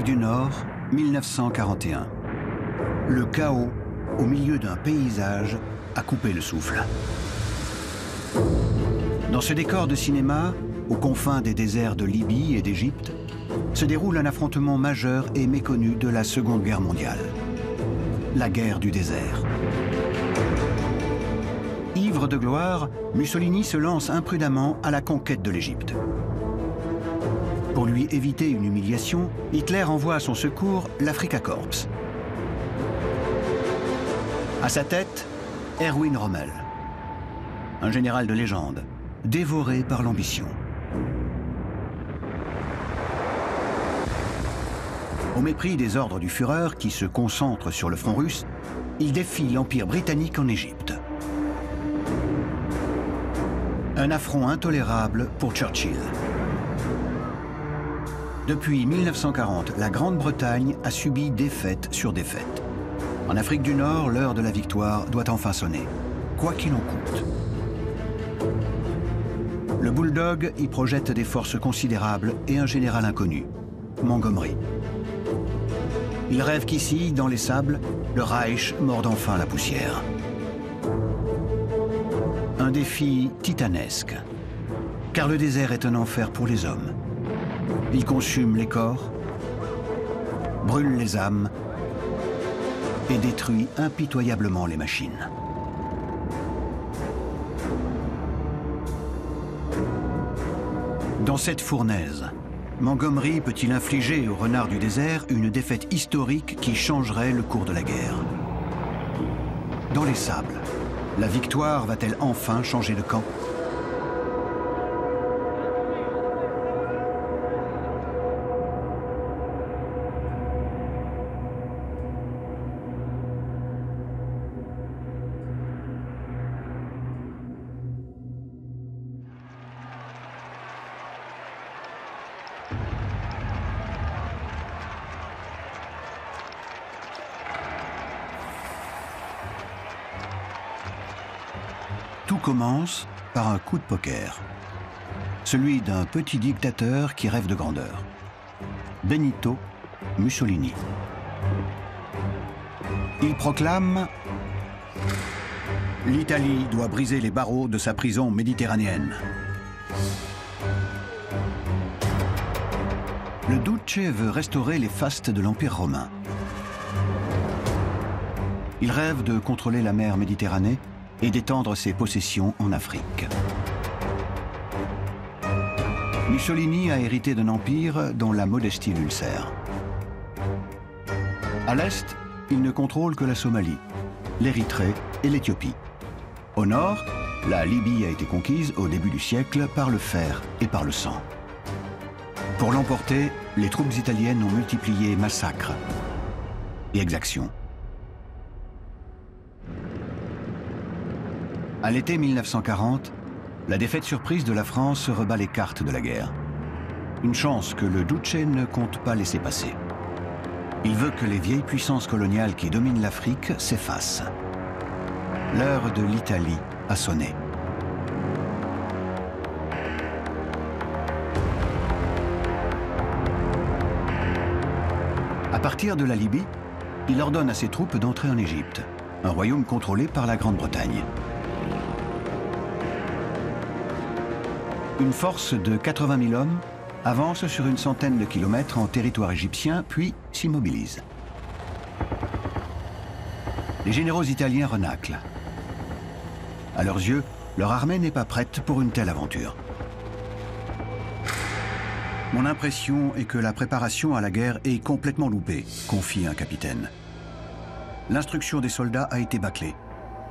du Nord, 1941. Le chaos, au milieu d'un paysage, a coupé le souffle. Dans ce décor de cinéma, aux confins des déserts de Libye et d'Égypte, se déroule un affrontement majeur et méconnu de la Seconde Guerre mondiale. La guerre du désert. Ivre de gloire, Mussolini se lance imprudemment à la conquête de l'Égypte. Pour lui éviter une humiliation, Hitler envoie à son secours l'Afrika Korps. À sa tête, Erwin Rommel, un général de légende, dévoré par l'ambition. Au mépris des ordres du Führer qui se concentrent sur le front russe, il défie l'Empire britannique en Égypte. Un affront intolérable pour Churchill. Depuis 1940, la Grande-Bretagne a subi défaite sur défaite. En Afrique du Nord, l'heure de la victoire doit enfin sonner, quoi qu'il en coûte. Le Bulldog y projette des forces considérables et un général inconnu, Montgomery. Il rêve qu'ici, dans les sables, le Reich morde enfin la poussière. Un défi titanesque, car le désert est un enfer pour les hommes. Il consume les corps, brûle les âmes et détruit impitoyablement les machines. Dans cette fournaise, Montgomery peut-il infliger aux renards du désert une défaite historique qui changerait le cours de la guerre? Dans les sables, la victoire va-t-elle enfin changer de camp? Tout commence par un coup de poker. Celui d'un petit dictateur qui rêve de grandeur. Benito Mussolini. Il proclame « L'Italie doit briser les barreaux de sa prison méditerranéenne ». Le Duce veut restaurer les fastes de l'Empire romain. Il rêve de contrôler la mer Méditerranée et d'étendre ses possessions en Afrique. Mussolini a hérité d'un empire dont la modestie l'ulcère. À l'est, il ne contrôle que la Somalie, l'Érythrée et l'Éthiopie. Au nord, la Libye a été conquise au début du siècle par le fer et par le sang. Pour l'emporter, les troupes italiennes ont multiplié massacres et exactions. À l'été 1940, la défaite surprise de la France rebat les cartes de la guerre. Une chance que le Duce ne compte pas laisser passer. Il veut que les vieilles puissances coloniales qui dominent l'Afrique s'effacent. L'heure de l'Italie a sonné. À partir de la Libye, il ordonne à ses troupes d'entrer en Égypte, un royaume contrôlé par la Grande-Bretagne. Une force de 80 000 hommes avance sur une centaine de kilomètres en territoire égyptien, puis s'immobilise. Les généraux italiens renâclent. À leurs yeux, leur armée n'est pas prête pour une telle aventure. Mon impression est que la préparation à la guerre est complètement loupée, confie un capitaine. L'instruction des soldats a été bâclée.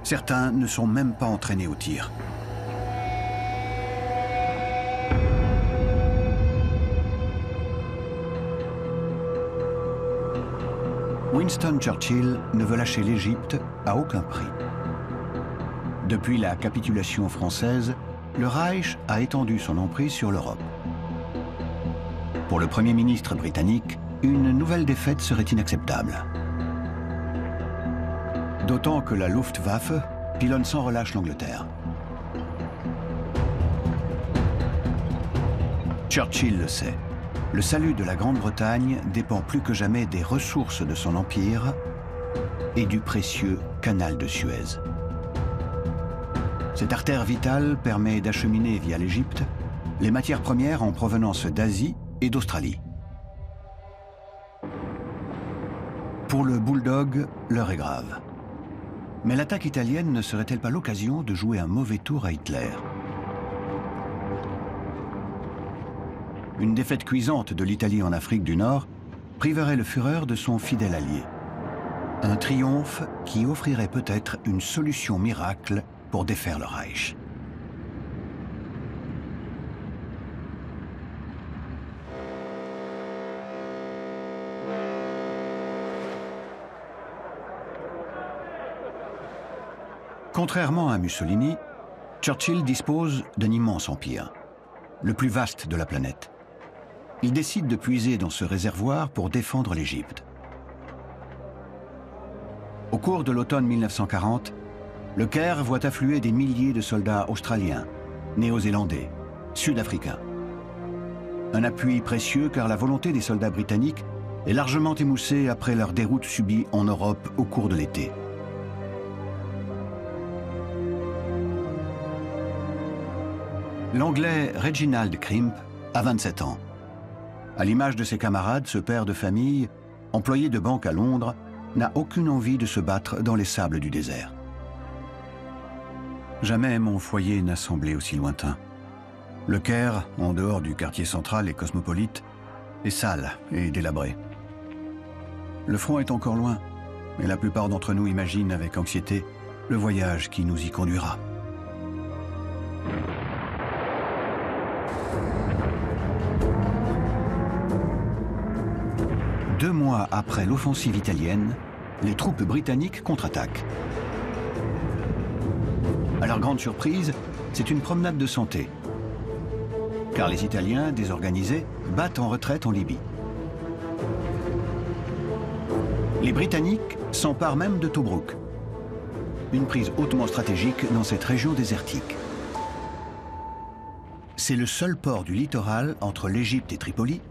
Certains ne sont même pas entraînés au tir. Winston Churchill ne veut lâcher l'Égypte à aucun prix. Depuis la capitulation française, le Reich a étendu son emprise sur l'Europe. Pour le Premier ministre britannique, une nouvelle défaite serait inacceptable. D'autant que la Luftwaffe pilonne sans relâche l'Angleterre. Churchill le sait. le salut de la Grande-Bretagne dépend plus que jamais des ressources de son empire et du précieux canal de Suez. Cette artère vitale permet d'acheminer via l'Égypte les matières premières en provenance d'Asie et d'Australie. Pour le Bulldog, l'heure est grave. Mais l'attaque italienne ne serait-elle pas l'occasion de jouer un mauvais tour à Hitler? Une défaite cuisante de l'Italie en Afrique du Nord priverait le Führer de son fidèle allié. Un triomphe qui offrirait peut-être une solution miracle pour défaire le Reich. Contrairement à Mussolini, Churchill dispose d'un immense empire, le plus vaste de la planète. Il décide de puiser dans ce réservoir pour défendre l'Égypte. Au cours de l'automne 1940, le Caire voit affluer des milliers de soldats australiens, néo-zélandais, sud-africains. Un appui précieux car la volonté des soldats britanniques est largement émoussée après leur déroute subie en Europe au cours de l'été. L'Anglais Reginald Crimp a 27 ans. À l'image de ses camarades, ce père de famille, employé de banque à Londres, n'a aucune envie de se battre dans les sables du désert. Jamais mon foyer n'a semblé aussi lointain. Le Caire, en dehors du quartier central et cosmopolite, est sale et délabré. Le front est encore loin, mais la plupart d'entre nous imaginent avec anxiété le voyage qui nous y conduira. Deux mois après l'offensive italienne, les troupes britanniques contre-attaquent. À leur grande surprise, c'est une promenade de santé. Car les Italiens, désorganisés, battent en retraite en Libye. Les Britanniques s'emparent même de Tobrouk, une prise hautement stratégique dans cette région désertique. C'est le seul port du littoral entre l'Égypte et Tripoli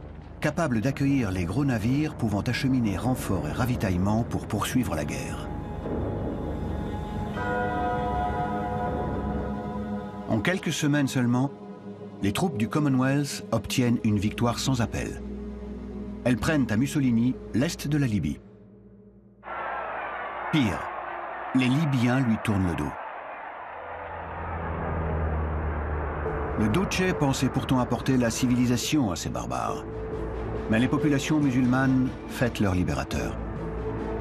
capable d'accueillir les gros navires pouvant acheminer renforts et ravitaillements pour poursuivre la guerre. En quelques semaines seulement, les troupes du Commonwealth obtiennent une victoire sans appel. Elles prennent à Mussolini l'est de la Libye. Pire, les Libyens lui tournent le dos. Le Duce pensait pourtant apporter la civilisation à ces barbares. Mais les populations musulmanes fêtent leur libérateur.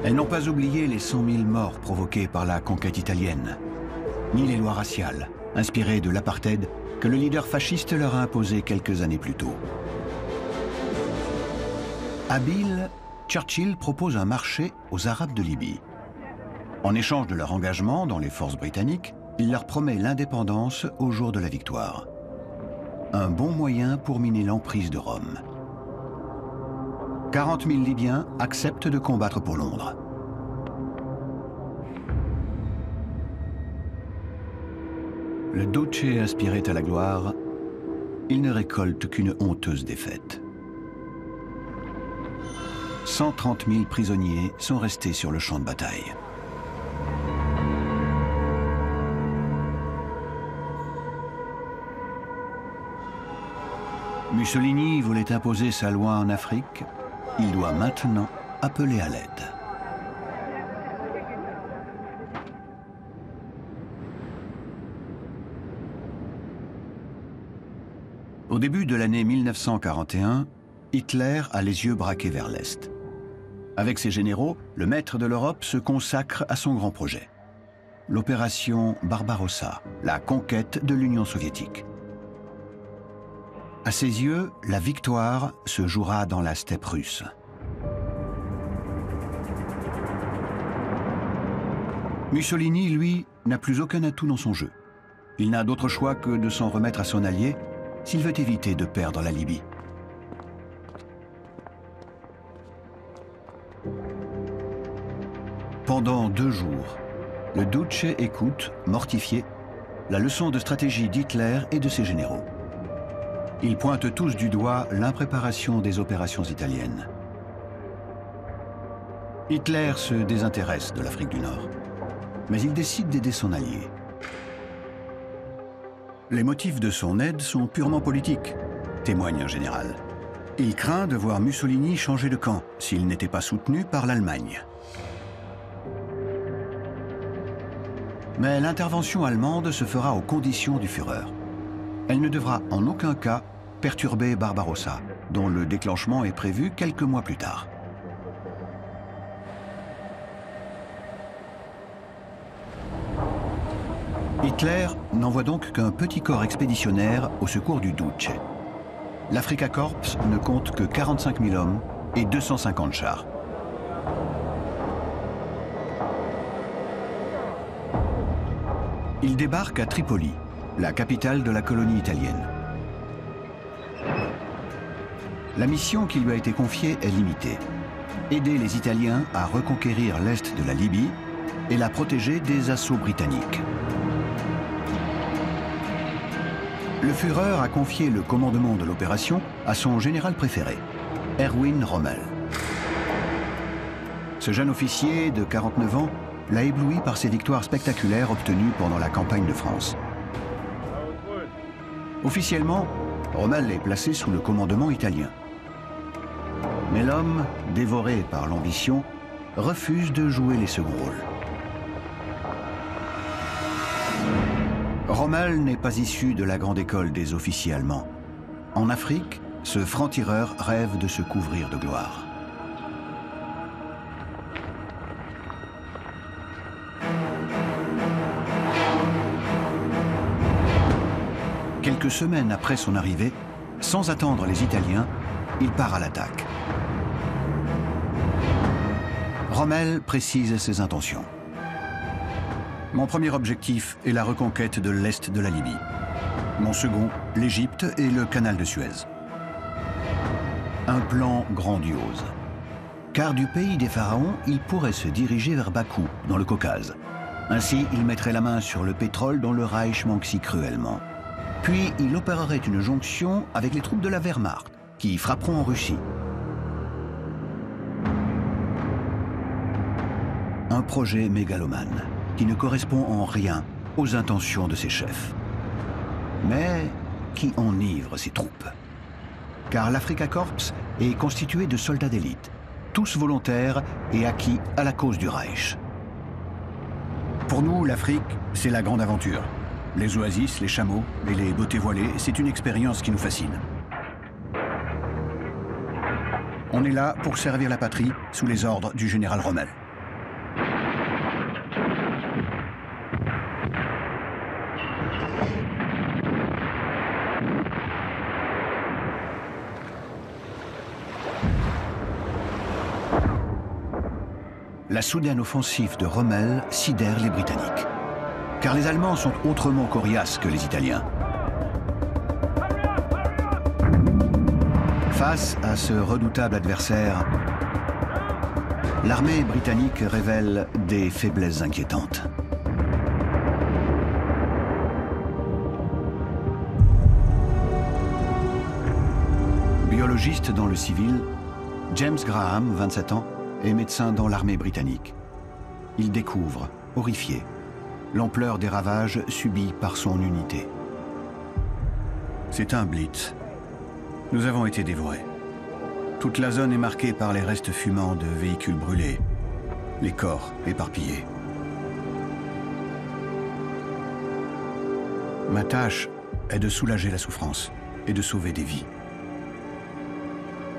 Elles n'ont pas oublié les 100 000 morts provoqués par la conquête italienne, ni les lois raciales, inspirées de l'apartheid que le leader fasciste leur a imposé quelques années plus tôt. Habile, Churchill propose un marché aux Arabes de Libye. En échange de leur engagement dans les forces britanniques, il leur promet l'indépendance au jour de la victoire. Un bon moyen pour miner l'emprise de Rome. 40 000 Libyens acceptent de combattre pour Londres. Le Duce aspirait à la gloire, il ne récolte qu'une honteuse défaite. 130 000 prisonniers sont restés sur le champ de bataille. Mussolini voulait imposer sa loi en Afrique. Il doit maintenant appeler à l'aide. Au début de l'année 1941, Hitler a les yeux braqués vers l'Est. Avec ses généraux, le maître de l'Europe se consacre à son grand projet. L'opération Barbarossa, la conquête de l'Union soviétique. À ses yeux, la victoire se jouera dans la steppe russe. Mussolini, lui, n'a plus aucun atout dans son jeu. Il n'a d'autre choix que de s'en remettre à son allié s'il veut éviter de perdre la Libye. Pendant 2 jours, le Duce écoute, mortifié, la leçon de stratégie d'Hitler et de ses généraux. Ils pointent tous du doigt l'impréparation des opérations italiennes. Hitler se désintéresse de l'Afrique du Nord, mais il décide d'aider son allié. Les motifs de son aide sont purement politiques, témoigne un général. Il craint de voir Mussolini changer de camp s'il n'était pas soutenu par l'Allemagne. Mais l'intervention allemande se fera aux conditions du Führer. Elle ne devra en aucun cas perturber Barbarossa, dont le déclenchement est prévu quelques mois plus tard. Hitler n'envoie donc qu'un petit corps expéditionnaire au secours du Duce. L'Afrika Korps ne compte que 45 000 hommes et 250 chars. Il débarque à Tripoli, la capitale de la colonie italienne. La mission qui lui a été confiée est limitée. Aider les Italiens à reconquérir l'est de la Libye et la protéger des assauts britanniques. Le Führer a confié le commandement de l'opération à son général préféré, Erwin Rommel. Ce jeune officier de 49 ans l'a ébloui par ses victoires spectaculaires obtenues pendant la campagne de France. Officiellement, Rommel est placé sous le commandement italien. Mais l'homme, dévoré par l'ambition, refuse de jouer les seconds rôles. Rommel n'est pas issu de la grande école des officiers allemands. En Afrique, ce franc-tireur rêve de se couvrir de gloire. Quelques semaines après son arrivée, sans attendre les Italiens, il part à l'attaque. Rommel précise ses intentions. Mon premier objectif est la reconquête de l'Est de la Libye. Mon second, l'Égypte et le canal de Suez. Un plan grandiose. Car du pays des pharaons, il pourrait se diriger vers Bakou, dans le Caucase. Ainsi, il mettrait la main sur le pétrole dont le Reich manque si cruellement. Puis, il opérerait une jonction avec les troupes de la Wehrmacht, qui frapperont en Russie. Un projet mégalomane, qui ne correspond en rien aux intentions de ses chefs. Mais qui enivre ses troupes. Car l'Afrika Korps est constitué de soldats d'élite, tous volontaires et acquis à la cause du Reich. Pour nous, l'Afrique, c'est la grande aventure. Les oasis, les chameaux et les beautés voilées, c'est une expérience qui nous fascine. On est là pour servir la patrie sous les ordres du général Rommel. La soudaine offensive de Rommel sidère les Britanniques. Car les Allemands sont autrement coriaces que les Italiens. Face à ce redoutable adversaire, l'armée britannique révèle des faiblesses inquiétantes. Biologiste dans le civil, James Graham, 27 ans, est médecin dans l'armée britannique. Il découvre, horrifié, l'ampleur des ravages subis par son unité. C'est un blitz. Nous avons été dévorés. Toute la zone est marquée par les restes fumants de véhicules brûlés, les corps éparpillés. Ma tâche est de soulager la souffrance et de sauver des vies.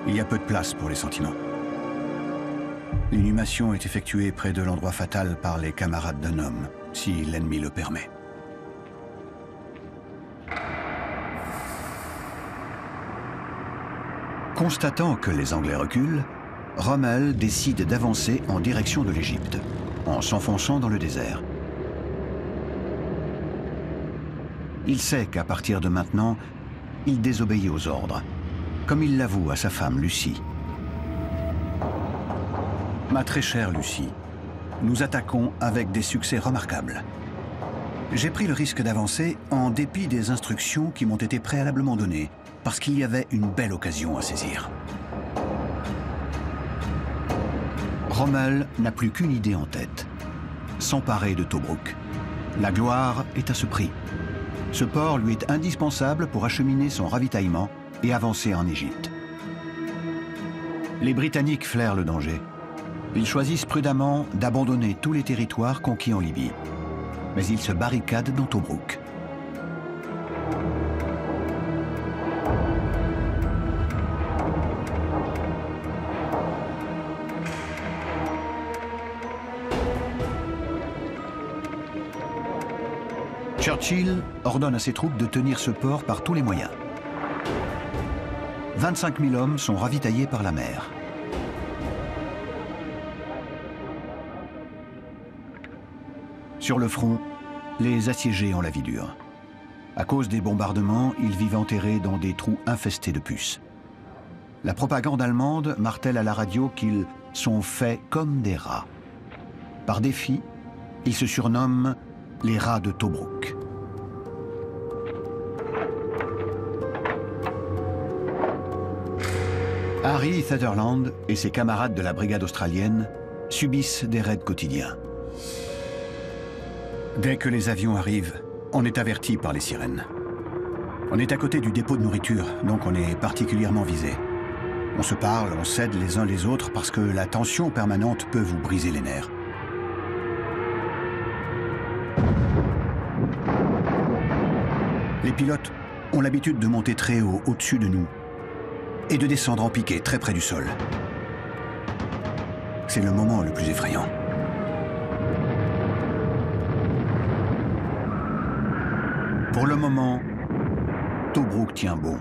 Il y a peu de place pour les sentiments. L'inhumation est effectuée près de l'endroit fatal par les camarades d'un homme, si l'ennemi le permet. Constatant que les Anglais reculent, Rommel décide d'avancer en direction de l'Égypte, en s'enfonçant dans le désert. Il sait qu'à partir de maintenant, il désobéit aux ordres, comme il l'avoue à sa femme Lucie. Ma très chère Lucie, nous attaquons avec des succès remarquables. J'ai pris le risque d'avancer en dépit des instructions qui m'ont été préalablement données parce qu'il y avait une belle occasion à saisir. Rommel n'a plus qu'une idée en tête, s'emparer de Tobrouk. La gloire est à ce prix. Ce port lui est indispensable pour acheminer son ravitaillement et avancer en Égypte. Les Britanniques flairent le danger. Ils choisissent prudemment d'abandonner tous les territoires conquis en Libye. Mais ils se barricadent dans Tobrouk. Churchill ordonne à ses troupes de tenir ce port par tous les moyens. 25 000 hommes sont ravitaillés par la mer. Sur le front, les assiégés ont la vie dure. À cause des bombardements, ils vivent enterrés dans des trous infestés de puces. La propagande allemande martèle à la radio qu'ils sont faits comme des rats. Par défi, ils se surnomment les rats de Tobrouk. Harry Sutherland et ses camarades de la brigade australienne subissent des raids quotidiens. Dès que les avions arrivent, on est averti par les sirènes. On est à côté du dépôt de nourriture, donc on est particulièrement visé. On se parle, on s'aide les uns les autres parce que la tension permanente peut vous briser les nerfs. Les pilotes ont l'habitude de monter très haut au-dessus de nous et de descendre en piqué très près du sol. C'est le moment le plus effrayant. Pour le moment, Tobrouk tient bon.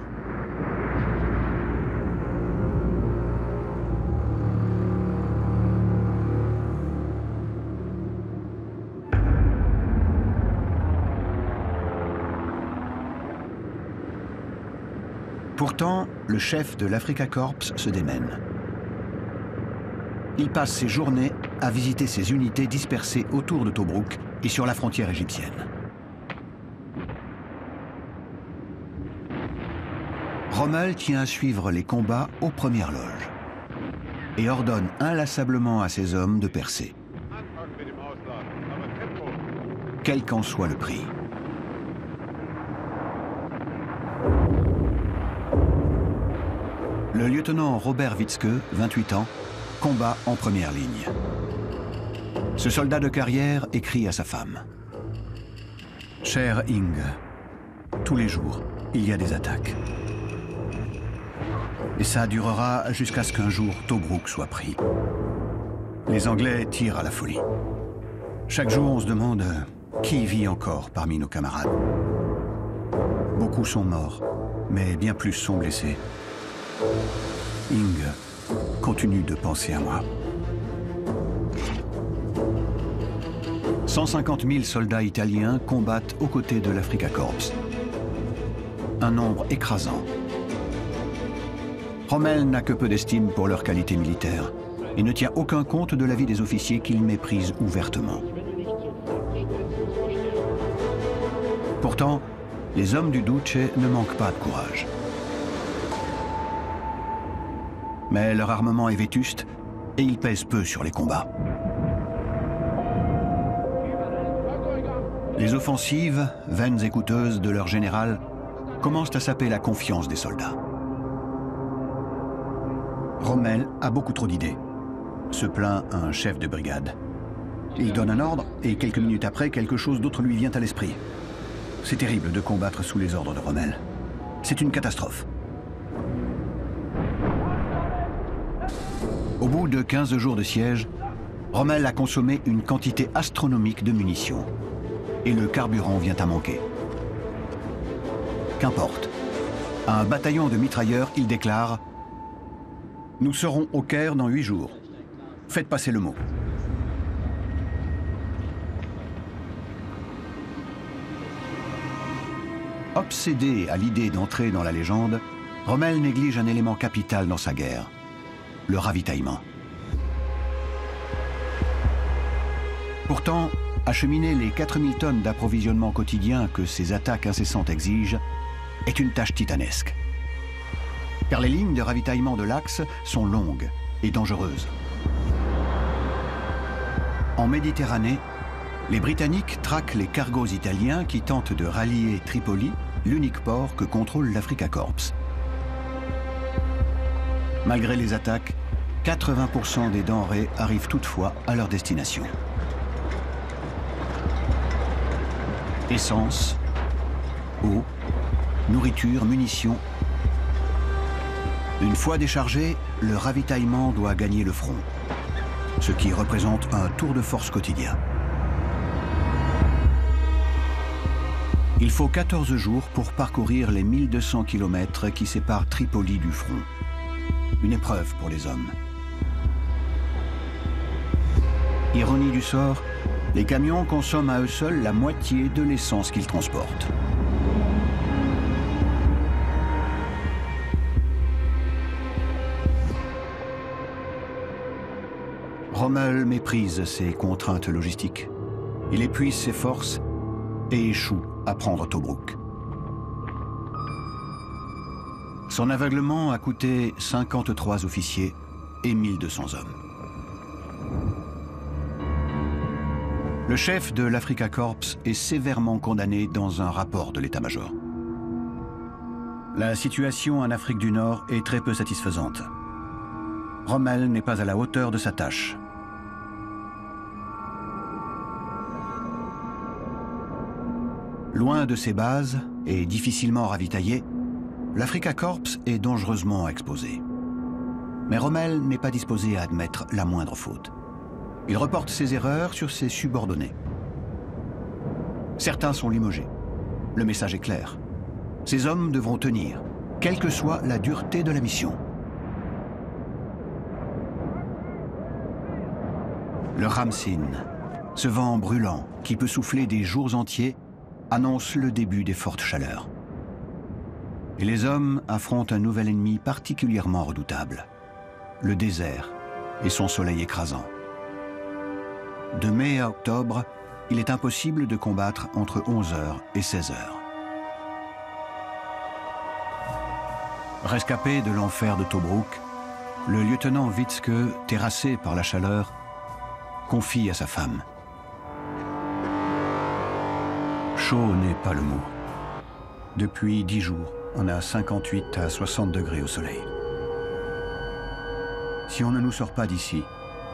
Pourtant, le chef de l'Africa Corps se démène. Il passe ses journées à visiter ses unités dispersées autour de Tobrouk et sur la frontière égyptienne. Rommel tient à suivre les combats aux premières loges et ordonne inlassablement à ses hommes de percer, quel qu'en soit le prix. Le lieutenant Robert Witzke, 28 ans, combat en première ligne. Ce soldat de carrière écrit à sa femme. « Chère Inge, tous les jours, il y a des attaques. Et ça durera jusqu'à ce qu'un jour Tobrouk soit pris. Les Anglais tirent à la folie. Chaque jour, on se demande qui vit encore parmi nos camarades. Beaucoup sont morts, mais bien plus sont blessés. Inge continue de penser à moi. » 150 000 soldats italiens combattent aux côtés de l'Africa Corps. Un nombre écrasant. Rommel n'a que peu d'estime pour leur qualité militaire et ne tient aucun compte de l'avis des officiers qu'il méprise ouvertement. Pourtant, les hommes du Duce ne manquent pas de courage. Mais leur armement est vétuste et ils pèsent peu sur les combats. Les offensives, vaines et coûteuses de leur général, commencent à saper la confiance des soldats. Rommel a beaucoup trop d'idées, se plaint un chef de brigade. Il donne un ordre et quelques minutes après, quelque chose d'autre lui vient à l'esprit. C'est terrible de combattre sous les ordres de Rommel. C'est une catastrophe. Au bout de 15 jours de siège, Rommel a consommé une quantité astronomique de munitions. Et le carburant vient à manquer. Qu'importe. À un bataillon de mitrailleurs, il déclare « Nous serons au Caire dans 8 jours. Faites passer le mot. » Obsédé à l'idée d'entrer dans la légende, Rommel néglige un élément capital dans sa guerre, le ravitaillement. Pourtant, acheminer les 4000 tonnes d'approvisionnement quotidien que ces attaques incessantes exigent est une tâche titanesque. car les lignes de ravitaillement de l'Axe sont longues et dangereuses. En Méditerranée, les Britanniques traquent les cargos italiens qui tentent de rallier Tripoli, l'unique port que contrôle l'Africa Corps. Malgré les attaques, 80% des denrées arrivent toutefois à leur destination. Essence, eau, nourriture, munitions. Une fois déchargé, le ravitaillement doit gagner le front, ce qui représente un tour de force quotidien. Il faut 14 jours pour parcourir les 1200 km qui séparent Tripoli du front. Une épreuve pour les hommes. Ironie du sort, les camions consomment à eux seuls la moitié de l'essence qu'ils transportent. Rommel méprise ces contraintes logistiques. Il épuise ses forces et échoue à prendre Tobrouk. Son aveuglement a coûté 53 officiers et 1200 hommes. Le chef de l'Africa Corps est sévèrement condamné dans un rapport de l'état-major. La situation en Afrique du Nord est très peu satisfaisante. Rommel n'est pas à la hauteur de sa tâche. Loin de ses bases et difficilement ravitaillé, l'Africa Corps est dangereusement exposé. Mais Rommel n'est pas disposé à admettre la moindre faute. Il reporte ses erreurs sur ses subordonnés. Certains sont limogés. Le message est clair. Ces hommes devront tenir, quelle que soit la dureté de la mission. Le Ramsin, ce vent brûlant qui peut souffler des jours entiers, annonce le début des fortes chaleurs. Et les hommes affrontent un nouvel ennemi particulièrement redoutable, le désert et son soleil écrasant. De mai à octobre, il est impossible de combattre entre 11h et 16h. Rescapé de l'enfer de Tobrouk, le lieutenant Witzke, terrassé par la chaleur, confie à sa femme. Chaud n'est pas le mot. Depuis 10 jours, on a 58 à 60 degrés au soleil. Si on ne nous sort pas d'ici,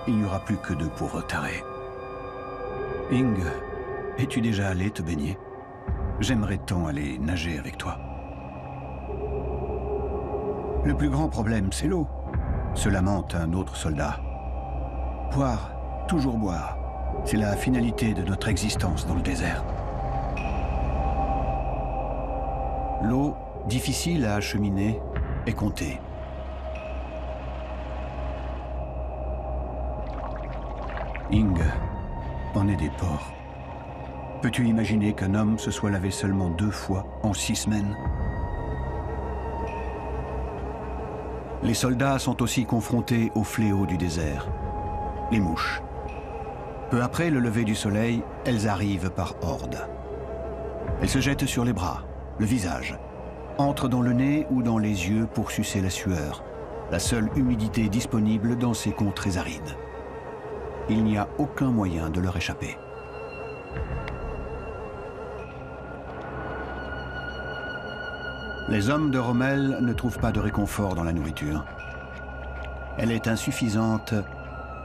il n'y aura plus que de pauvres tarés. Ing, es-tu déjà allé te baigner? J'aimerais tant aller nager avec toi. Le plus grand problème, c'est l'eau, se lamente un autre soldat. Boire, toujours boire, c'est la finalité de notre existence dans le désert. L'eau, difficile à acheminer, est comptée. Ing, on est des porcs. Peux-tu imaginer qu'un homme se soit lavé seulement 2 fois en 6 semaines? Les soldats sont aussi confrontés au fléau du désert, les mouches. Peu après le lever du soleil, elles arrivent par hordes. Elles se jettent sur les bras, le visage, entrent dans le nez ou dans les yeux pour sucer la sueur, la seule humidité disponible dans ces contrées arides. Il n'y a aucun moyen de leur échapper. Les hommes de Rommel ne trouvent pas de réconfort dans la nourriture. Elle est insuffisante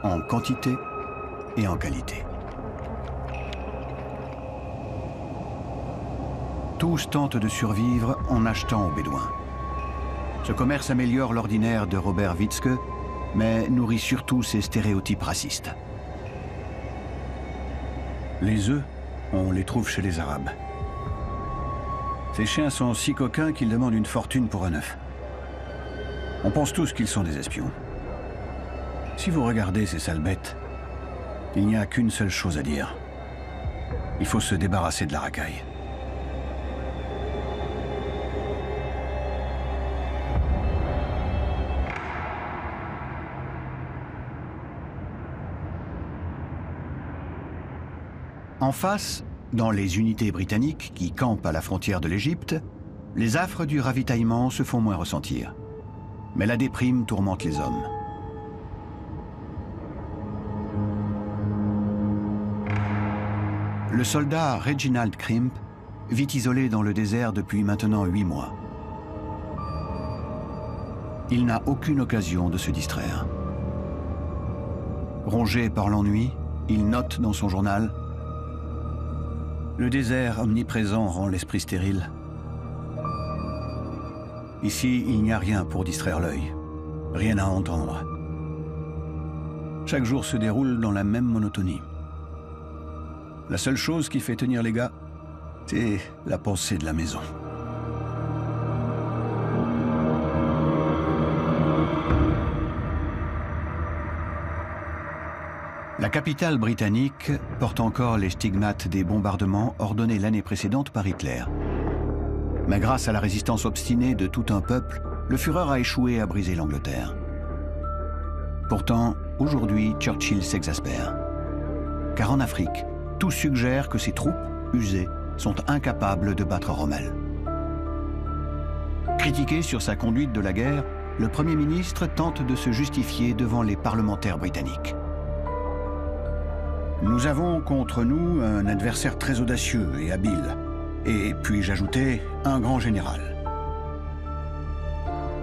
en quantité et en qualité. Tous tentent de survivre en achetant aux Bédouins. Ce commerce améliore l'ordinaire de Robert Witzke, mais nourrit surtout ses stéréotypes racistes. Les œufs, on les trouve chez les Arabes. Ces chiens sont si coquins qu'ils demandent une fortune pour un œuf. On pense tous qu'ils sont des espions. Si vous regardez ces sales bêtes, il n'y a qu'une seule chose à dire. Il faut se débarrasser de la racaille. En face, dans les unités britanniques qui campent à la frontière de l'Égypte, les affres du ravitaillement se font moins ressentir. Mais la déprime tourmente les hommes. Le soldat Reginald Crimp vit isolé dans le désert depuis maintenant 8 mois. Il n'a aucune occasion de se distraire. Rongé par l'ennui, il note dans son journal « Le désert omniprésent rend l'esprit stérile. Ici, il n'y a rien pour distraire l'œil, rien à entendre. Chaque jour se déroule dans la même monotonie. La seule chose qui fait tenir les gars, c'est la pensée de la maison. » La capitale britannique porte encore les stigmates des bombardements ordonnés l'année précédente par Hitler. Mais grâce à la résistance obstinée de tout un peuple, le Führer a échoué à briser l'Angleterre. Pourtant, aujourd'hui, Churchill s'exaspère. Car en Afrique, tout suggère que ses troupes, usées, sont incapables de battre Rommel. Critiqué sur sa conduite de la guerre, le Premier ministre tente de se justifier devant les parlementaires britanniques. Nous avons contre nous un adversaire très audacieux et habile. Et puis-je ajouter, un grand général.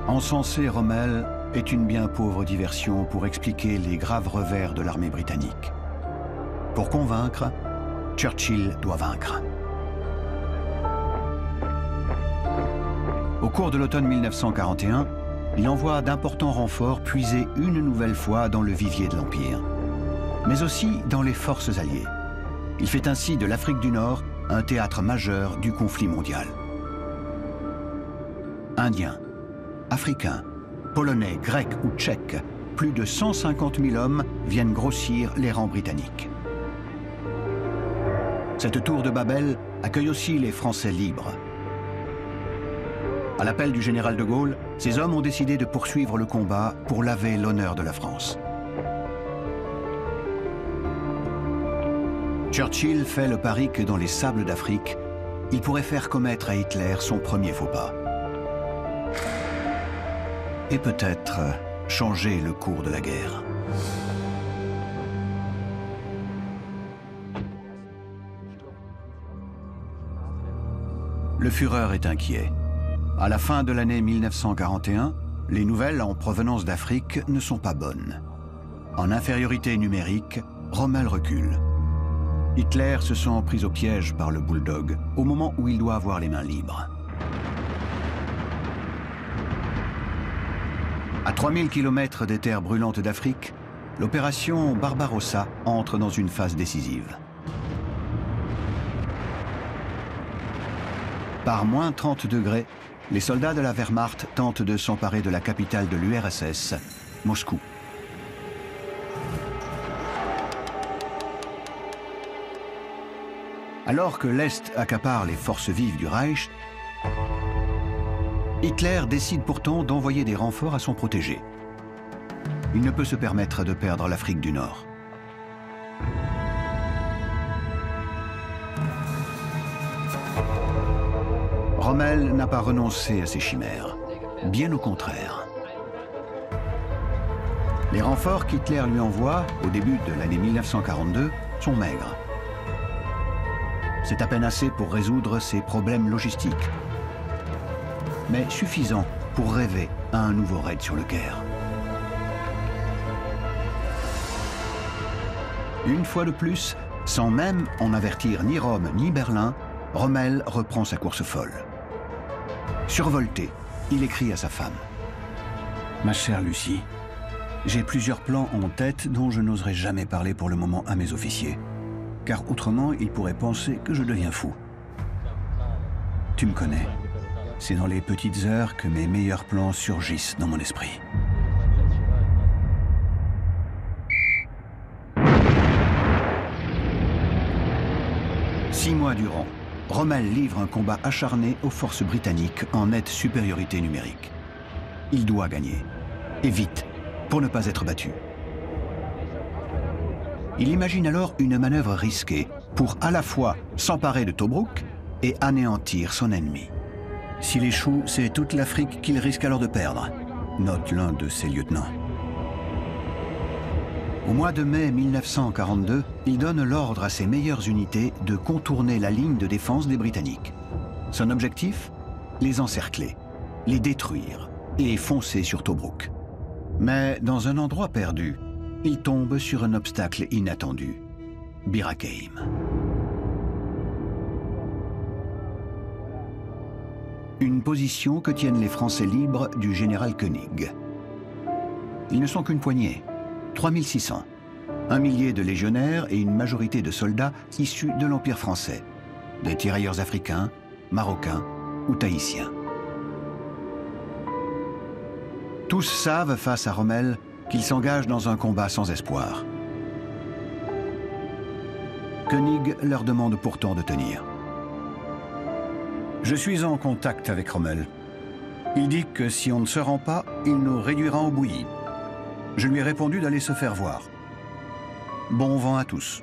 Encenser Rommel est une bien pauvre diversion pour expliquer les graves revers de l'armée britannique. Pour convaincre, Churchill doit vaincre. Au cours de l'automne 1941, il envoie d'importants renforts puiser une nouvelle fois dans le vivier de l'Empire, mais aussi dans les forces alliées. Il fait ainsi de l'Afrique du Nord un théâtre majeur du conflit mondial. Indiens, Africains, Polonais, Grecs ou Tchèques, plus de 150 000 hommes viennent grossir les rangs britanniques. Cette tour de Babel accueille aussi les Français libres. À l'appel du général de Gaulle, ces hommes ont décidé de poursuivre le combat pour laver l'honneur de la France. Churchill fait le pari que dans les sables d'Afrique, il pourrait faire commettre à Hitler son premier faux pas. Et peut-être changer le cours de la guerre. Le Führer est inquiet. À la fin de l'année 1941, les nouvelles en provenance d'Afrique ne sont pas bonnes. En infériorité numérique, Rommel recule. Hitler se sent pris au piège par le Bulldog au moment où il doit avoir les mains libres. À 3000 km des terres brûlantes d'Afrique, l'opération Barbarossa entre dans une phase décisive. Par moins 30 degrés, les soldats de la Wehrmacht tentent de s'emparer de la capitale de l'URSS, Moscou. Alors que l'Est accapare les forces vives du Reich, Hitler décide pourtant d'envoyer des renforts à son protégé. Il ne peut se permettre de perdre l'Afrique du Nord. Rommel n'a pas renoncé à ses chimères, bien au contraire. Les renforts qu'Hitler lui envoie au début de l'année 1942 sont maigres. C'est à peine assez pour résoudre ses problèmes logistiques, mais suffisant pour rêver à un nouveau raid sur le Caire. Une fois de plus, sans même en avertir ni Rome ni Berlin, Rommel reprend sa course folle. Survolté, il écrit à sa femme. « Ma chère Lucie, j'ai plusieurs plans en tête dont je n'oserais jamais parler pour le moment à mes officiers. Car autrement, ils pourraient penser que je deviens fou. Tu me connais. C'est dans les petites heures que mes meilleurs plans surgissent dans mon esprit. » Six mois durant, Rommel livre un combat acharné aux forces britanniques en nette supériorité numérique. Il doit gagner, et vite, pour ne pas être battu. Il imagine alors une manœuvre risquée pour à la fois s'emparer de Tobrouk et anéantir son ennemi. S'il échoue, c'est toute l'Afrique qu'il risque alors de perdre. note l'un de ses lieutenants. Au mois de mai 1942, il donne l'ordre à ses meilleures unités de contourner la ligne de défense des Britanniques. Son objectif? Les encercler, les détruire et foncer sur Tobrouk. Mais dans un endroit perdu, il tombe sur un obstacle inattendu, Bir Hakeim. Une position que tiennent les Français libres du général Koenig. Ils ne sont qu'une poignée, 3600, un millier de légionnaires et une majorité de soldats issus de l'Empire français, des tirailleurs africains, marocains ou tahitiens. Tous savent face à Rommel qu'il s'engage dans un combat sans espoir. Koenig leur demande pourtant de tenir. Je suis en contact avec Rommel. Il dit que si on ne se rend pas, il nous réduira en bouillie. Je lui ai répondu d'aller se faire voir. Bon vent à tous.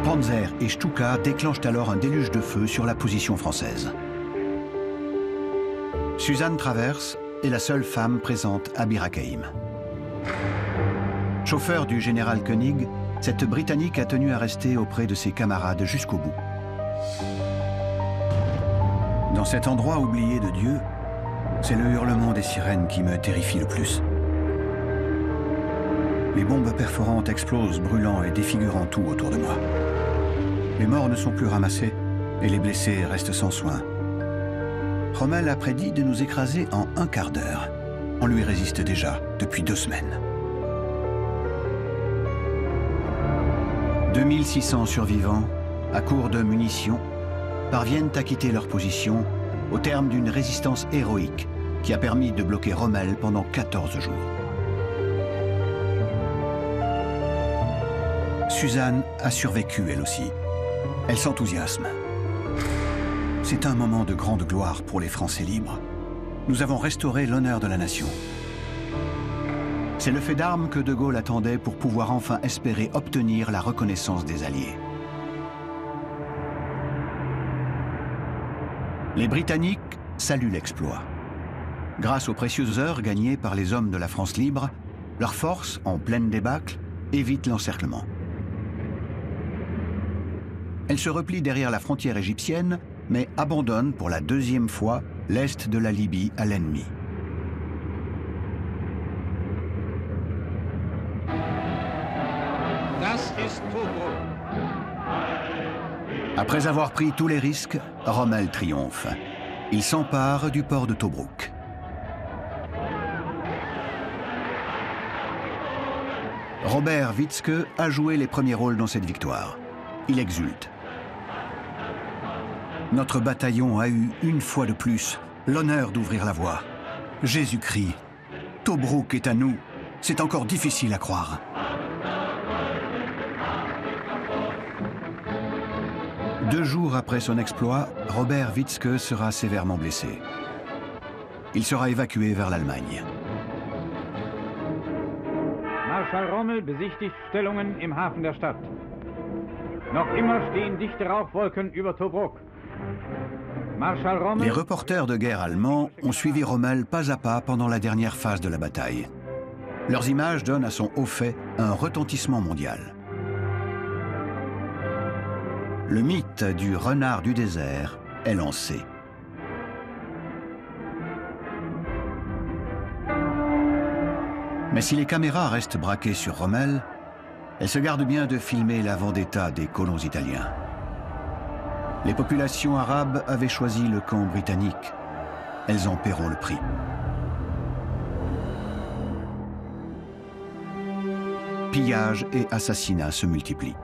Panzer et Stuka déclenchent alors un déluge de feu sur la position française. Suzanne Travers est la seule femme présente à Bir Hakeim. Chauffeur du général Koenig, cette Britannique a tenu à rester auprès de ses camarades jusqu'au bout. Dans cet endroit oublié de Dieu, c'est le hurlement des sirènes qui me terrifie le plus. Les bombes perforantes explosent, brûlant et défigurant tout autour de moi. Les morts ne sont plus ramassés et les blessés restent sans soins. Rommel a prédit de nous écraser en un quart d'heure. On lui résiste déjà depuis 2 semaines. 2600 survivants, à court de munitions, parviennent à quitter leur position au terme d'une résistance héroïque qui a permis de bloquer Rommel pendant 14 jours. Suzanne a survécu elle aussi. Elle s'enthousiasme. C'est un moment de grande gloire pour les Français libres. Nous avons restauré l'honneur de la nation. C'est le fait d'armes que De Gaulle attendait pour pouvoir enfin espérer obtenir la reconnaissance des Alliés. Les Britanniques saluent l'exploit. Grâce aux précieuses heures gagnées par les hommes de la France libre, leurs forces, en pleine débâcle, évitent l'encerclement. Elles se replient derrière la frontière égyptienne, mais abandonnent pour la 2e fois l'est de la Libye à l'ennemi. Après avoir pris tous les risques, Rommel triomphe. Il s'empare du port de Tobrouk. Robert Witzke a joué les premiers rôles dans cette victoire. Il exulte. Notre bataillon a eu, une fois de plus, l'honneur d'ouvrir la voie. Jésus-Christ, Tobrouk est à nous. C'est encore difficile à croire. Deux jours après son exploit, Robert Witzke sera sévèrement blessé. Il sera évacué vers l'Allemagne. Marschall Rommel besichtigt Stellungen im Hafen der Stadt. Noch immer stehen dichte Rauchwolken über Tobruk. Les reporters de guerre allemands ont suivi Rommel pas à pas pendant la dernière phase de la bataille. Leurs images donnent à son haut fait un retentissement mondial. Le mythe du renard du désert est lancé. Mais si les caméras restent braquées sur Rommel, elles se gardent bien de filmer la vendetta des colons italiens. Les populations arabes avaient choisi le camp britannique. Elles en paieront le prix. Pillages et assassinats se multiplient.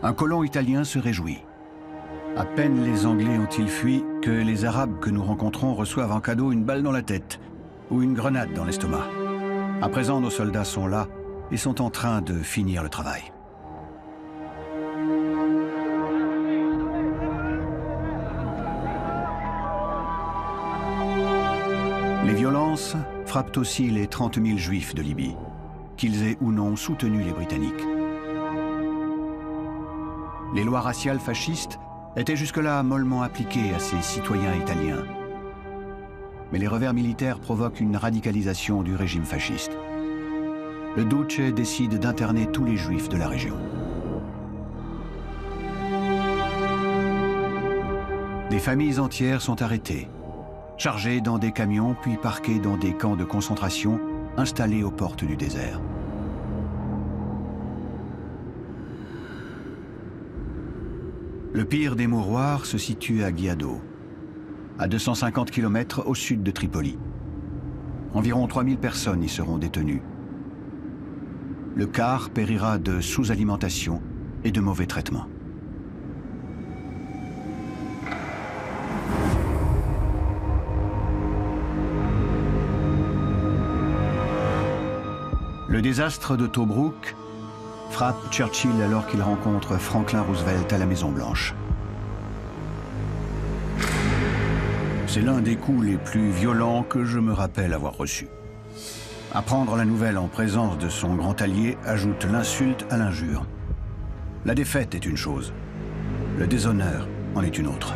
Un colon italien se réjouit. À peine les Anglais ont-ils fui que les Arabes que nous rencontrons reçoivent en cadeau une balle dans la tête ou une grenade dans l'estomac. À présent, nos soldats sont là et sont en train de finir le travail. Les violences frappent aussi les 30 000 Juifs de Libye, qu'ils aient ou non soutenu les Britanniques. Les lois raciales fascistes étaient jusque-là mollement appliquées à ces citoyens italiens. Mais les revers militaires provoquent une radicalisation du régime fasciste. Le Duce décide d'interner tous les juifs de la région. Des familles entières sont arrêtées, chargées dans des camions puis parquées dans des camps de concentration installés aux portes du désert. Le pire des mouroirs se situe à Ghiado, à 250 km au sud de Tripoli. Environ 3000 personnes y seront détenues. Le quart périra de sous-alimentation et de mauvais traitements. Le désastre de Tobrouk frappe Churchill alors qu'il rencontre Franklin Roosevelt à la Maison-Blanche. C'est l'un des coups les plus violents que je me rappelle avoir reçus. Apprendre la nouvelle en présence de son grand allié ajoute l'insulte à l'injure. La défaite est une chose, le déshonneur en est une autre.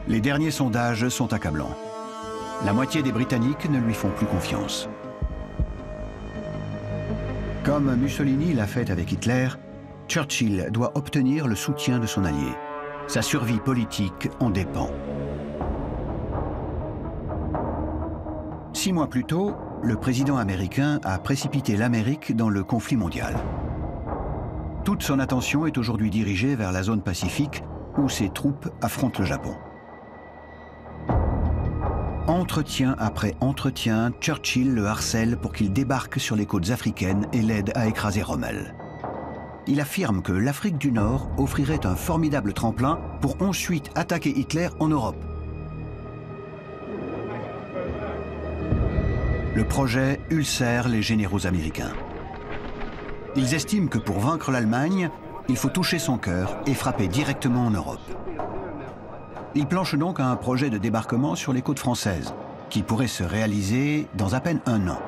Les derniers sondages sont accablants. La moitié des Britanniques ne lui font plus confiance. Comme Mussolini l'a fait avec Hitler, Churchill doit obtenir le soutien de son allié. Sa survie politique en dépend. 6 mois plus tôt, le président américain a précipité l'Amérique dans le conflit mondial. Toute son attention est aujourd'hui dirigée vers la zone Pacifique où ses troupes affrontent le Japon. Entretien après entretien, Churchill le harcèle pour qu'il débarque sur les côtes africaines et l'aide à écraser Rommel. Il affirme que l'Afrique du Nord offrirait un formidable tremplin pour ensuite attaquer Hitler en Europe. Le projet ulcère les généraux américains. Ils estiment que pour vaincre l'Allemagne, il faut toucher son cœur et frapper directement en Europe. Ils planchent donc à un projet de débarquement sur les côtes françaises, qui pourrait se réaliser dans à peine 1 an.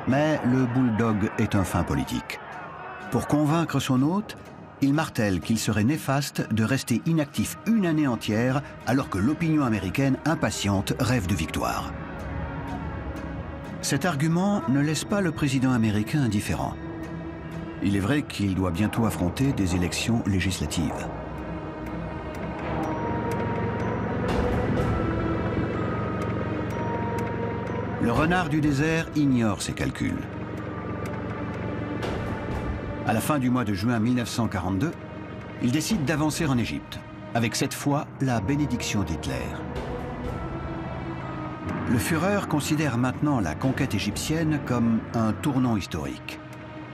Mais le bulldog est un fin politique. Pour convaincre son hôte, il martèle qu'il serait néfaste de rester inactif 1 année entière alors que l'opinion américaine impatiente rêve de victoire. Cet argument ne laisse pas le président américain indifférent. Il est vrai qu'il doit bientôt affronter des élections législatives. Le renard du désert ignore ses calculs. À la fin du mois de juin 1942, il décide d'avancer en Égypte, avec cette fois la bénédiction d'Hitler. Le Führer considère maintenant la conquête égyptienne comme un tournant historique,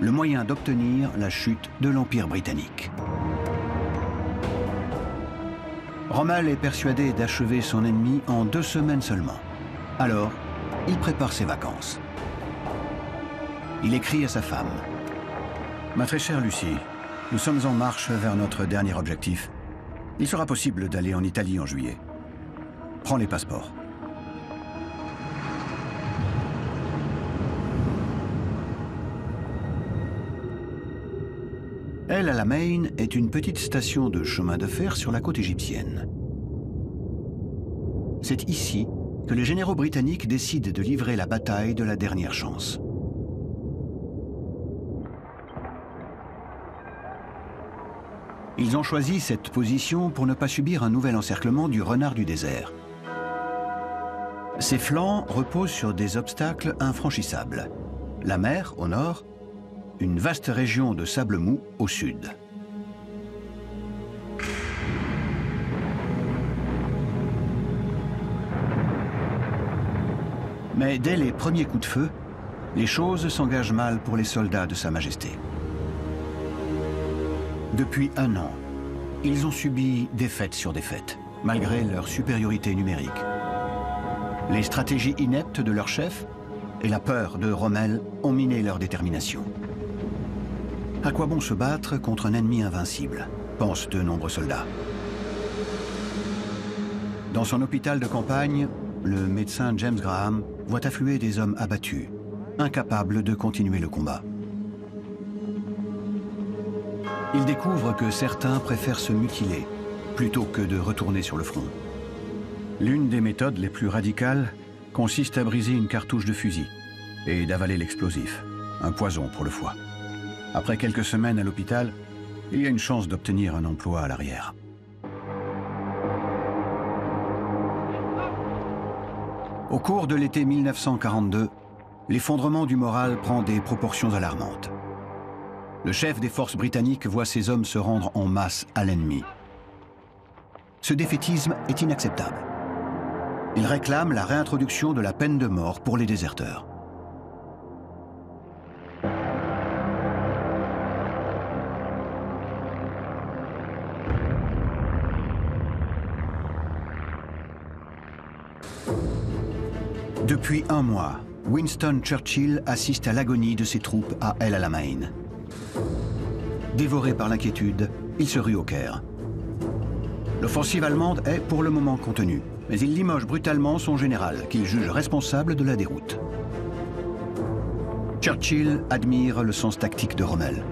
le moyen d'obtenir la chute de l'Empire britannique. Rommel est persuadé d'achever son ennemi en 2 semaines seulement. Alors, il prépare ses vacances. Il écrit à sa femme. « Ma très chère Lucie, nous sommes en marche vers notre dernier objectif. Il sera possible d'aller en Italie en juillet. Prends les passeports. » El Alamein est une petite station de chemin de fer sur la côte égyptienne. C'est ici que les généraux britanniques décident de livrer la bataille de la dernière chance. Ils ont choisi cette position pour ne pas subir un nouvel encerclement du renard du désert. Ses flancs reposent sur des obstacles infranchissables. La mer au nord, une vaste région de sable mou au sud. Mais dès les premiers coups de feu, les choses s'engagent mal pour les soldats de Sa Majesté. Depuis 1 an, ils ont subi défaite sur défaite, malgré leur supériorité numérique. Les stratégies ineptes de leur chef et la peur de Rommel ont miné leur détermination. À quoi bon se battre contre un ennemi invincible, pensent de nombreux soldats. Dans son hôpital de campagne, le médecin James Graham voit affluer des hommes abattus, incapables de continuer le combat. Il découvre que certains préfèrent se mutiler plutôt que de retourner sur le front. L'une des méthodes les plus radicales consiste à briser une cartouche de fusil et d'avaler l'explosif, un poison pour le foie. Après quelques semaines à l'hôpital, il y a une chance d'obtenir un emploi à l'arrière. Au cours de l'été 1942, l'effondrement du moral prend des proportions alarmantes. Le chef des forces britanniques voit ses hommes se rendre en masse à l'ennemi. Ce défaitisme est inacceptable. Il réclame la réintroduction de la peine de mort pour les déserteurs. Depuis un mois, Winston Churchill assiste à l'agonie de ses troupes à El Alamein. Dévoré par l'inquiétude, il se rue au Caire. L'offensive allemande est pour le moment contenue, mais il limoge brutalement son général, qu'il juge responsable de la déroute. Churchill admire le sens tactique de Rommel.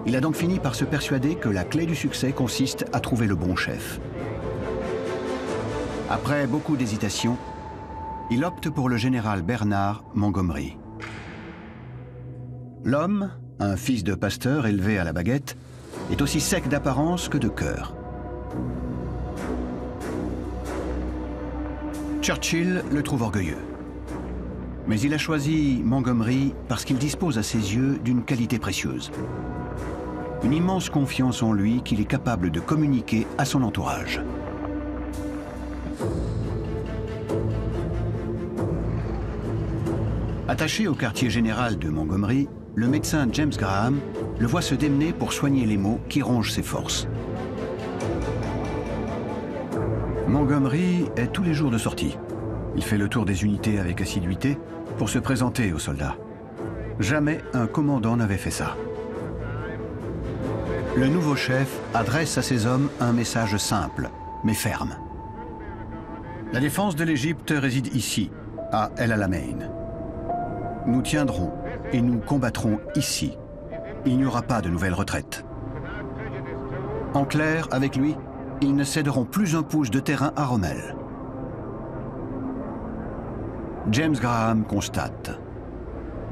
Il a donc fini par se persuader que la clé du succès consiste à trouver le bon chef. Après beaucoup d'hésitations, il opte pour le général Bernard Montgomery. L'homme, un fils de pasteur élevé à la baguette, est aussi sec d'apparence que de cœur. Churchill le trouve orgueilleux. Mais il a choisi Montgomery parce qu'il dispose à ses yeux d'une qualité précieuse. Une immense confiance en lui qu'il est capable de communiquer à son entourage. Attaché au quartier général de Montgomery, le médecin James Graham le voit se démener pour soigner les maux qui rongent ses forces. Montgomery est tous les jours de sortie. Il fait le tour des unités avec assiduité pour se présenter aux soldats. Jamais un commandant n'avait fait ça. Le nouveau chef adresse à ses hommes un message simple, mais ferme. La défense de l'Égypte réside ici, à El Alamein. Nous tiendrons et nous combattrons ici. Il n'y aura pas de nouvelle retraite. En clair, avec lui, ils ne céderont plus un pouce de terrain à Rommel. James Graham constate.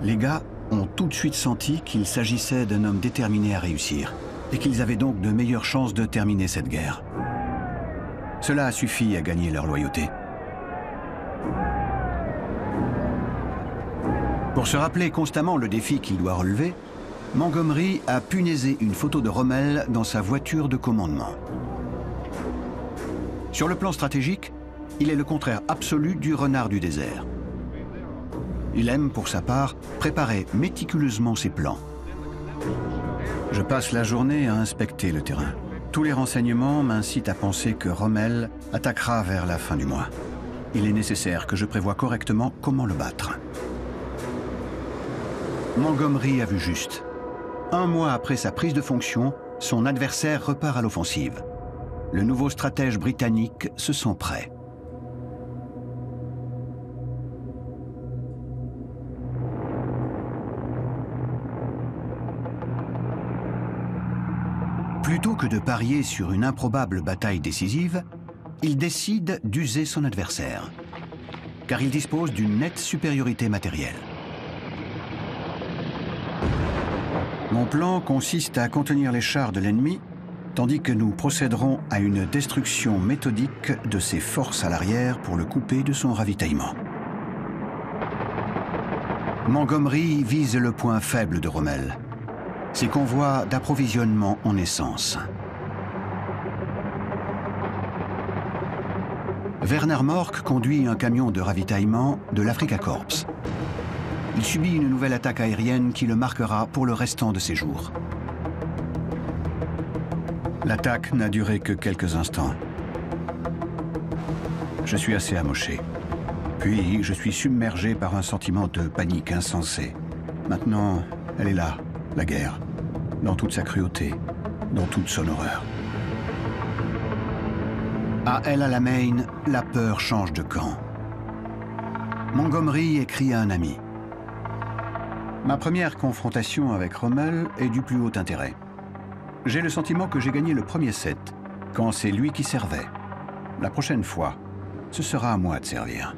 Les gars ont tout de suite senti qu'il s'agissait d'un homme déterminé à réussir et qu'ils avaient donc de meilleures chances de terminer cette guerre. Cela a suffi à gagner leur loyauté. Pour se rappeler constamment le défi qu'il doit relever, Montgomery a punaisé une photo de Rommel dans sa voiture de commandement. Sur le plan stratégique, il est le contraire absolu du renard du désert. Il aime, pour sa part, préparer méticuleusement ses plans. Je passe la journée à inspecter le terrain. Tous les renseignements m'incitent à penser que Rommel attaquera vers la fin du mois. Il est nécessaire que je prévoie correctement comment le battre. Montgomery a vu juste. Un mois après sa prise de fonction, son adversaire repart à l'offensive. Le nouveau stratège britannique se sent prêt. Plutôt que de parier sur une improbable bataille décisive, il décide d'user son adversaire, car il dispose d'une nette supériorité matérielle. Mon plan consiste à contenir les chars de l'ennemi, tandis que nous procéderons à une destruction méthodique de ses forces à l'arrière pour le couper de son ravitaillement. Montgomery vise le point faible de Rommel, ses convois d'approvisionnement en essence. Werner Morck conduit un camion de ravitaillement de l'Africa Corps. Il subit une nouvelle attaque aérienne qui le marquera pour le restant de ses jours. L'attaque n'a duré que quelques instants. Je suis assez amoché. Puis, je suis submergé par un sentiment de panique insensé. Maintenant, elle est là, la guerre, dans toute sa cruauté, dans toute son horreur. À El Alamein, la peur change de camp. Montgomery écrit à un ami. Ma première confrontation avec Rommel est du plus haut intérêt. J'ai le sentiment que j'ai gagné le premier set, quand c'est lui qui servait. La prochaine fois, ce sera à moi de servir.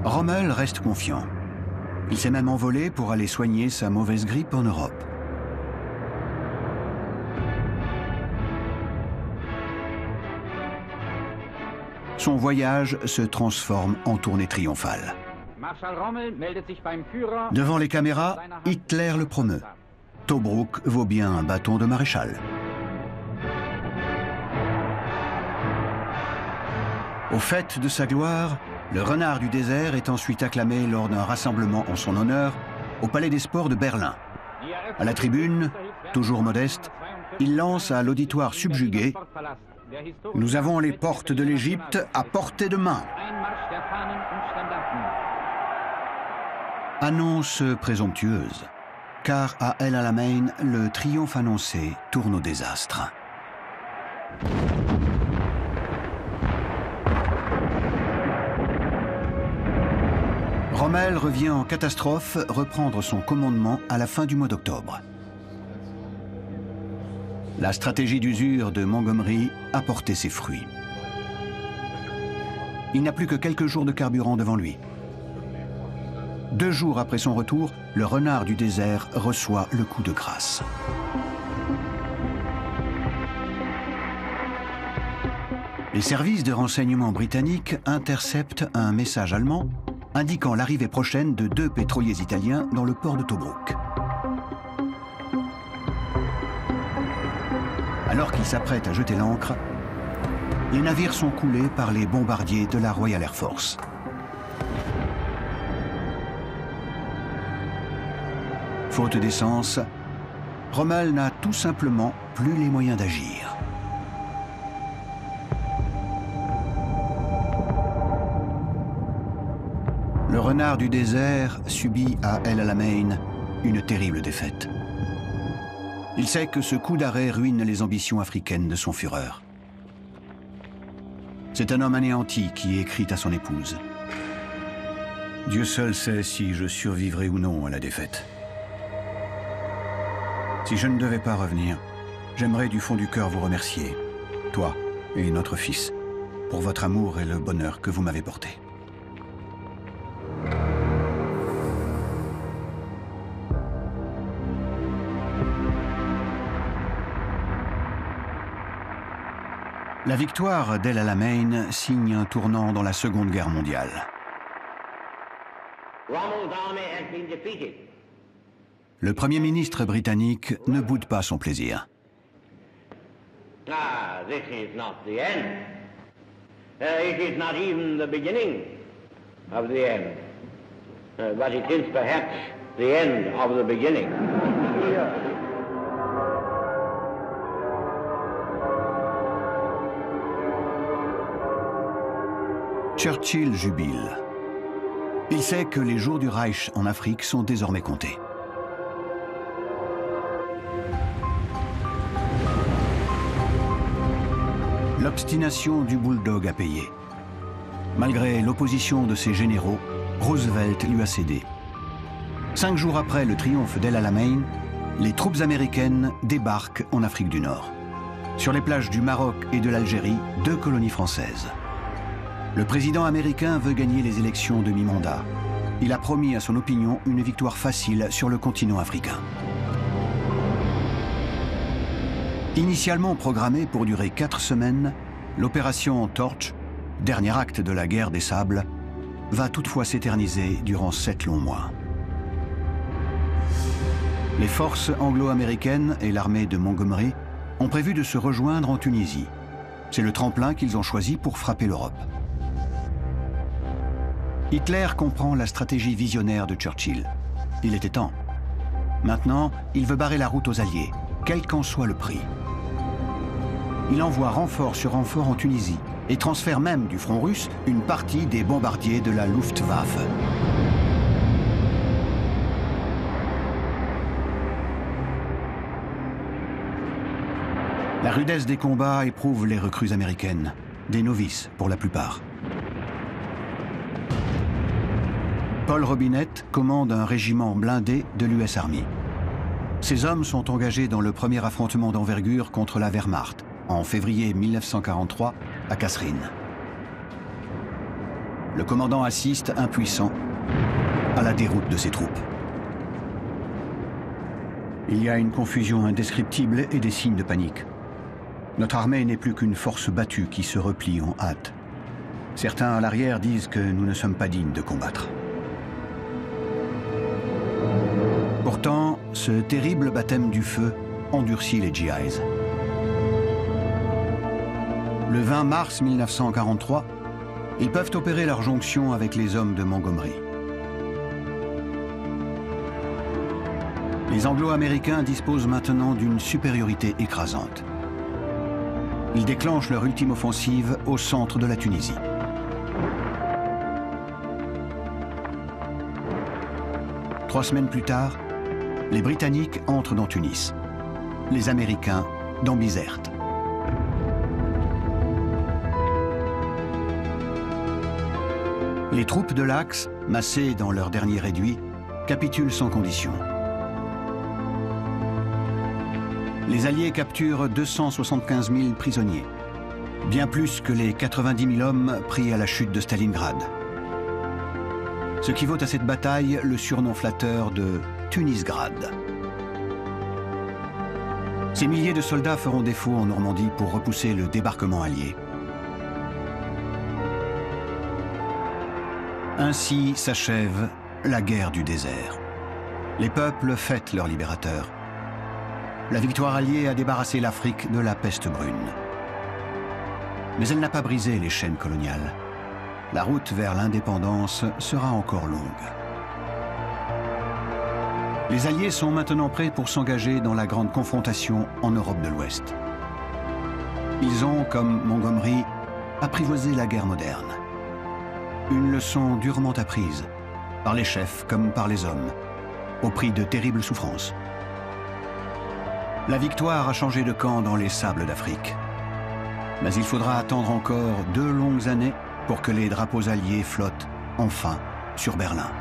Rommel reste confiant. Il s'est même envolé pour aller soigner sa mauvaise grippe en Europe. Son voyage se transforme en tournée triomphale. Devant les caméras, Hitler le promeut. Tobruk vaut bien un bâton de maréchal. Au fait de sa gloire, le renard du désert est ensuite acclamé lors d'un rassemblement en son honneur au Palais des Sports de Berlin. À la tribune, toujours modeste, il lance à l'auditoire subjugué « Nous avons les portes de l'Égypte à portée de main ». Annonce présomptueuse, car à El Alamein, le triomphe annoncé tourne au désastre. Rommel revient en catastrophe reprendre son commandement à la fin du mois d'octobre. La stratégie d'usure de Montgomery a porté ses fruits. Il n'a plus que quelques jours de carburant devant lui. 2 jours après son retour, le renard du désert reçoit le coup de grâce. Les services de renseignement britanniques interceptent un message allemand indiquant l'arrivée prochaine de 2 pétroliers italiens dans le port de Tobruk. Alors qu'ils s'apprêtent à jeter l'ancre, les navires sont coulés par les bombardiers de la Royal Air Force. Faute d'essence, Rommel n'a tout simplement plus les moyens d'agir. Le renard du désert subit à El Alamein une terrible défaite. Il sait que ce coup d'arrêt ruine les ambitions africaines de son Führer. C'est un homme anéanti qui écrit à son épouse. « Dieu seul sait si je survivrai ou non à la défaite. Si je ne devais pas revenir, j'aimerais du fond du cœur vous remercier, toi et notre fils, pour votre amour et le bonheur que vous m'avez porté. » La victoire d'El Alamein signe un tournant dans la Seconde Guerre mondiale. Le Premier ministre britannique ne boude pas son plaisir. This is not the end. It is not even the beginning of the end. But it is perhaps the end of the beginning. Churchill jubile. Il sait que les jours du Reich en Afrique sont désormais comptés. L'obstination du bulldog a payé. Malgré l'opposition de ses généraux, Roosevelt lui a cédé. 5 jours après le triomphe d'El Alamein, les troupes américaines débarquent en Afrique du Nord. Sur les plages du Maroc et de l'Algérie, 2 colonies françaises. Le président américain veut gagner les élections de mi-mandat. Il a promis à son opinion une victoire facile sur le continent africain. Initialement programmée pour durer 4 semaines, l'opération Torch, dernier acte de la guerre des sables, va toutefois s'éterniser durant 7 longs mois. Les forces anglo-américaines et l'armée de Montgomery ont prévu de se rejoindre en Tunisie. C'est le tremplin qu'ils ont choisi pour frapper l'Europe. Hitler comprend la stratégie visionnaire de Churchill. Il était temps. Maintenant, il veut barrer la route aux Alliés, quel qu'en soit le prix. Il envoie renfort sur renfort en Tunisie et transfère même du front russe une partie des bombardiers de la Luftwaffe. La rudesse des combats éprouve les recrues américaines, des novices pour la plupart. Paul Robinette commande un régiment blindé de l'US Army. Ces hommes sont engagés dans le premier affrontement d'envergure contre la Wehrmacht, en février 1943, à Kasserine. Le commandant assiste, impuissant, à la déroute de ses troupes. Il y a une confusion indescriptible et des signes de panique. Notre armée n'est plus qu'une force battue qui se replie en hâte. Certains à l'arrière disent que nous ne sommes pas dignes de combattre. Pourtant, ce terrible baptême du feu endurcit les GIs. Le 20 mars 1943, ils peuvent opérer leur jonction avec les hommes de Montgomery. Les Anglo-Américains disposent maintenant d'une supériorité écrasante. Ils déclenchent leur ultime offensive au centre de la Tunisie. Trois semaines plus tard, les Britanniques entrent dans Tunis, les Américains dans Bizerte. Les troupes de l'Axe, massées dans leur dernier réduit, capitulent sans condition. Les Alliés capturent 275 000 prisonniers, bien plus que les 90 000 hommes pris à la chute de Stalingrad. Ce qui vaut à cette bataille le surnom flatteur de Tunisgrad. Ces milliers de soldats feront défaut en Normandie pour repousser le débarquement allié. Ainsi s'achève la guerre du désert. Les peuples fêtent leur libérateur. La victoire alliée a débarrassé l'Afrique de la peste brune. Mais elle n'a pas brisé les chaînes coloniales. La route vers l'indépendance sera encore longue. Les Alliés sont maintenant prêts pour s'engager dans la grande confrontation en Europe de l'Ouest. Ils ont, comme Montgomery, apprivoisé la guerre moderne. Une leçon durement apprise, par les chefs comme par les hommes, au prix de terribles souffrances. La victoire a changé de camp dans les sables d'Afrique. Mais il faudra attendre encore 2 longues années pour que les drapeaux alliés flottent enfin sur Berlin.